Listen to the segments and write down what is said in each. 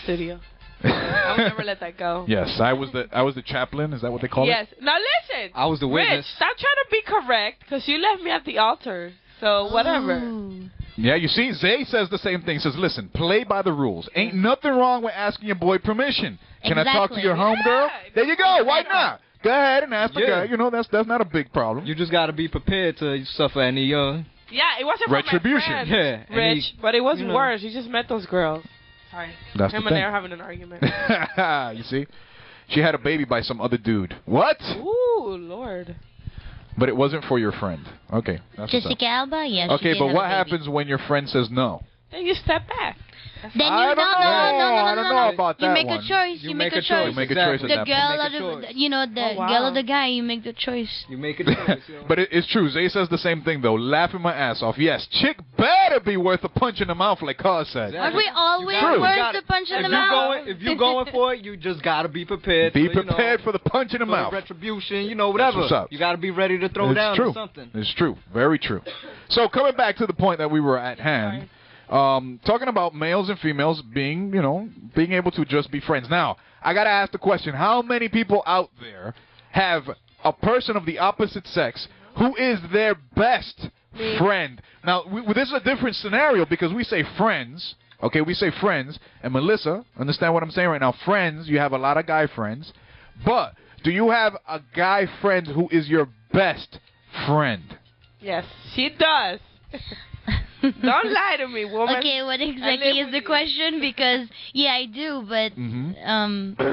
studio. I would never let that go. Yes, I was the chaplain. Is that what they call it? Yes. Now listen. I was the witness. Rich, stop trying to be correct because you left me at the altar. So whatever. Ooh. Yeah, you see, Zay says the same thing. Says, listen, play by the rules. Ain't nothing wrong with asking your boy permission. Can I talk to your homegirl? There you go. Why not? Go ahead and ask the guy. You know, that's not a big problem. You just got to be prepared to suffer any Yeah, it wasn't retribution. For my friends, Rich, but it was worse. You just met those girls. Sorry. That's Him the and thing. they are having an argument. You see? She had a baby by some other dude. What? Ooh, Lord. But it wasn't for your friend. Okay. That's Jessica Alba? Yes. okay, but what happens when your friend says no? Then you step back. Then you I don't know about that You make one. a choice. You make a choice. You make a choice at The that girl point. or the girl or the guy. You make the choice. You make a choice. But it's true. Zay says the same thing though. Laughing my ass off. Yes, chick better be worth a punch in the mouth, like Carl said. Are we always True. worth the punch in the mouth? If you're going for it, you just got to be prepared. Be prepared for the punch in the for mouth. Retribution, whatever. What's up. You got to be ready to throw down true. or something. It's true. Very true. So coming back to the point that we were at hand. Talking about males and females being able to just be friends. Now, I got to ask the question, how many people out there have a person of the opposite sex who is their best friend? Now, this is a different scenario because we say friends, okay? We say friends, and Melissa, understand what I'm saying right now? Friends, you have a lot of guy friends, but do you have a guy friend who is your best friend? Yes, she does. Don't lie to me, woman. Okay, what exactly is the question? Because I do, but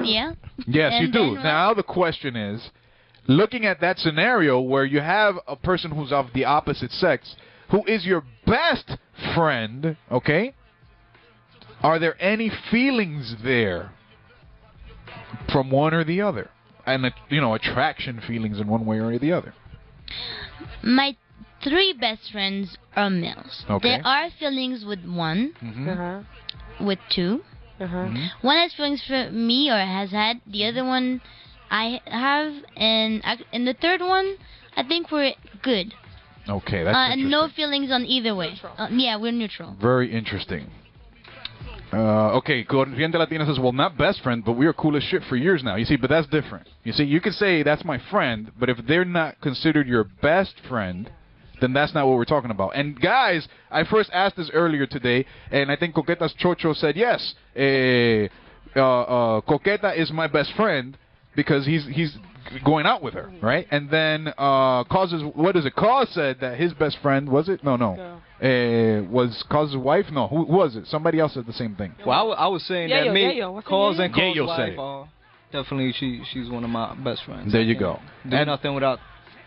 yeah. Yes, And you do. then Now the question is, looking at that scenario where you have a person who's of the opposite sex, who is your best friend, okay? Are there any feelings there from one or the other? And attraction feelings in one way or the other. My 3 best friends are males. Okay. There are feelings with one, with 2. One has feelings for me or has had. The other one I have, and the third one, I think we're good. Okay, that's interesting. No feelings on either way. Yeah, we're neutral. Very interesting. Okay, Corriente Latina says, well, not best friend, but we were cool as shit for years now. You see, but that's different. You see, you could say that's my friend, but if they're not considered your best friend, then that's not what we're talking about. And guys, I first asked this earlier today, and I think Coqueta's Chocho said yes. Coqueta is my best friend because he's going out with her, right? And then Cause said that his best friend was it? No. Was Cause's wife? No, who was it? Somebody else said the same thing. Well, I was saying that Cause and Cause's wife, definitely she's one of my best friends. There you go. Do nothing without.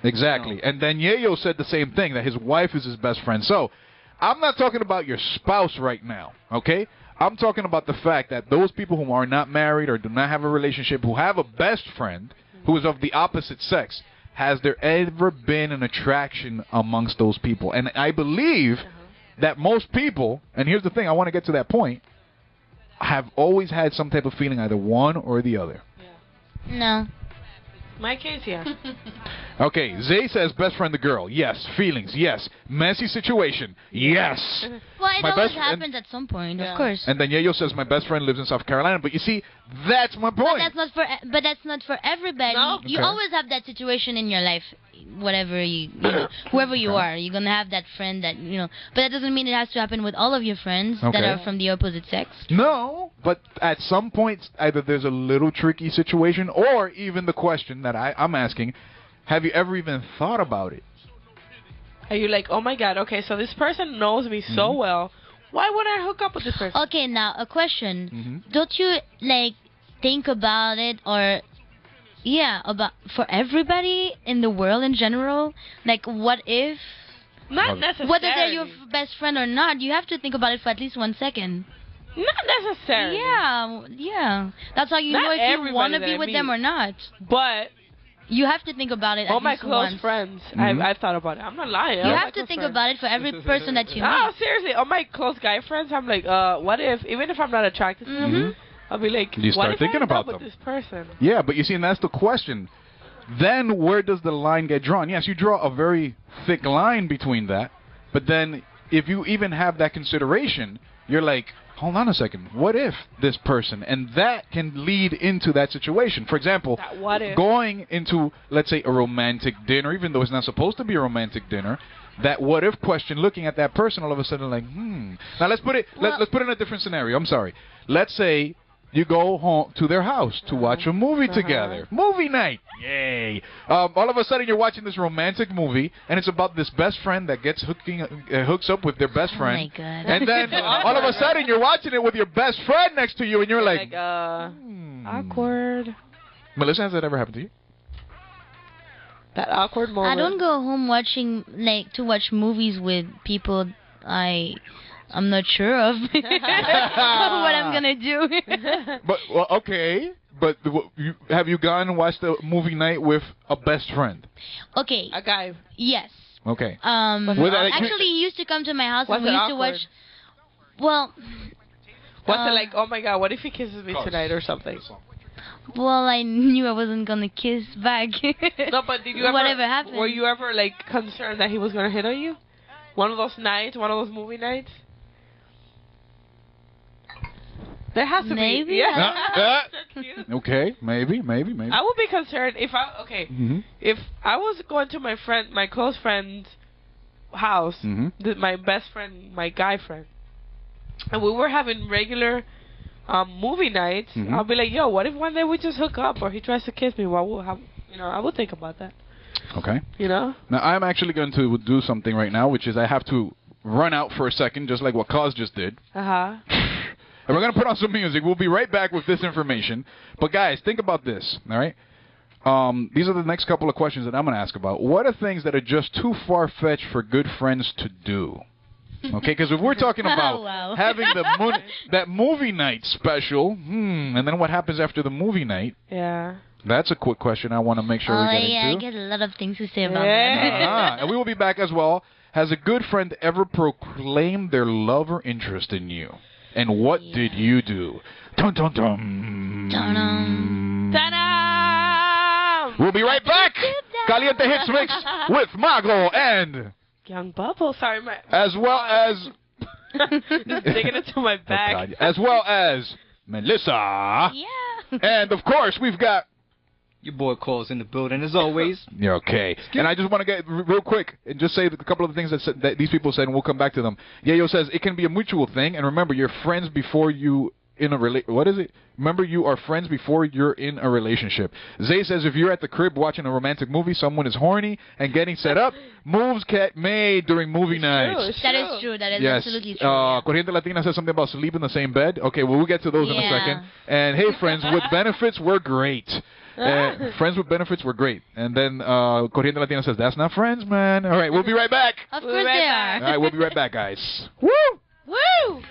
Exactly. And then Yayo said the same thing, that his wife is his best friend. So, I'm not talking about your spouse right now, okay? I'm talking about the fact that those people who are not married or do not have a relationship, who have a best friend who is of the opposite sex, has there ever been an attraction amongst those people? And I believe that most people, and here's the thing, I want to get to that point, have always had some type of feeling, either one or the other. No. My case, yeah. Okay, Zay says best friend the girl. Yes. Feelings. Yes. Messy situation. Yes. Well, it always happens at some point, of course. And then Yayo says my best friend lives in South Carolina. But you see, that's my point. But that's not for everybody. No? You always have that situation in your life, whatever whoever you are, you're gonna have that friend that But that doesn't mean it has to happen with all of your friends that are from the opposite sex. No, but at some point, either there's a little tricky situation, or even the question that I'm asking: have you ever even thought about it? Are you like, oh my God? Okay, so this person knows me so well. Why would I hook up with this person? Okay, now a question. Don't you think about it, or about for everybody in the world in general? Like, what if? Not necessarily. Whether they're your best friend or not, you have to think about it for at least 1 second. Not necessarily. Yeah. That's how you know if you want to be with them or not. But you have to think about it. All at my least cloose once. friends, I've thought about it. I'm not lying. You have to think about it for every person that you meet. No, seriously. All my close guy friends, I'm like, what if? Even if I'm not attracted to them, I'll be like, you start what if thinking I end about up with this person? Yeah, but you see, and that's the question. Then where does the line get drawn? Yes, you draw a very thick line between that, but then if you even have that consideration, you're like, hold on a second, what if this person? And that can lead into that situation. For example, going into, let's say, a romantic dinner, even though it's not supposed to be a romantic dinner, that what if question, looking at that person, all of a sudden like, Now let's put it, let's put it in a different scenario. I'm sorry. Let's say you go home to their house to watch a movie together. Movie night. Yay. All of a sudden you're watching this romantic movie, and it's about this best friend that gets hooks up with their best friend. Oh my God. And then all of a sudden you're watching it with your best friend next to you, and you're like awkward. Melissa, has that ever happened to you? That awkward moment. I don't go home to watch movies with people I'm not sure of what I'm gonna do. But okay, but have you gone and watched a movie night with a best friend? Okay. A guy. Yes. Okay. Actually, he used to come to my house and we used to watch. Well. What's it like? Oh my God! What if he kisses me tonight or something? Well, I knew I wasn't gonna kiss back. No, but did you ever? Whatever happened. Were you ever like concerned that he was gonna hit on you? One of those nights, one of those movie nights. There has to be. Maybe. Yeah. Okay. Maybe. I would be concerned if if I was going to my close friend's house, my best friend, my guy friend, and we were having regular movie nights. I'll be like, yo, what if one day we just hook up or he tries to kiss me? I would think about that. Okay. You know? Now, I'm actually going to do something right now, which is I have to run out for a second, just like what Cause just did. And we're going to put on some music. We'll be right back with this information. But, guys, think about this, all right? These are the next couple of questions that I'm going to ask about. What are things that are just too far-fetched for good friends to do? Okay, because if we're talking about having that movie night special, and then what happens after the movie night? Yeah. That's a quick question I want to make sure we get into. I get a lot of things to say about that. And we will be back as well. Has a good friend ever proclaimed their love or interest in you? And what did you do? Dun dun dun. Dun-dun. Ta-da! We'll be right back. Caliente Hitz mix with Mago and Young Bubble. Sorry, as well as just digging into my back. Oh, as well as Melissa. Yeah. And of course we've got your boy Calls in the building as always. Yeah, okay. And I just want to get real quick and just say a couple of the things that these people said, and we'll come back to them. Yayo says it can be a mutual thing, and remember, you're friends before you in a what is it? Remember, you are friends before you're in a relationship. Zay says if you're at the crib watching a romantic movie, someone is horny and getting set up, moves get made during movie nights. That is true. That is absolutely true. Corriente Latina says something about sleep in the same bed. Okay, well, we'll get to those in a second. And hey, friends with benefits were great. Friends with benefits were great. And then Corriente Latina says, that's not friends, man. All right, we'll be right back. Of course they are. All right, we'll be right back, guys. Woo! Woo!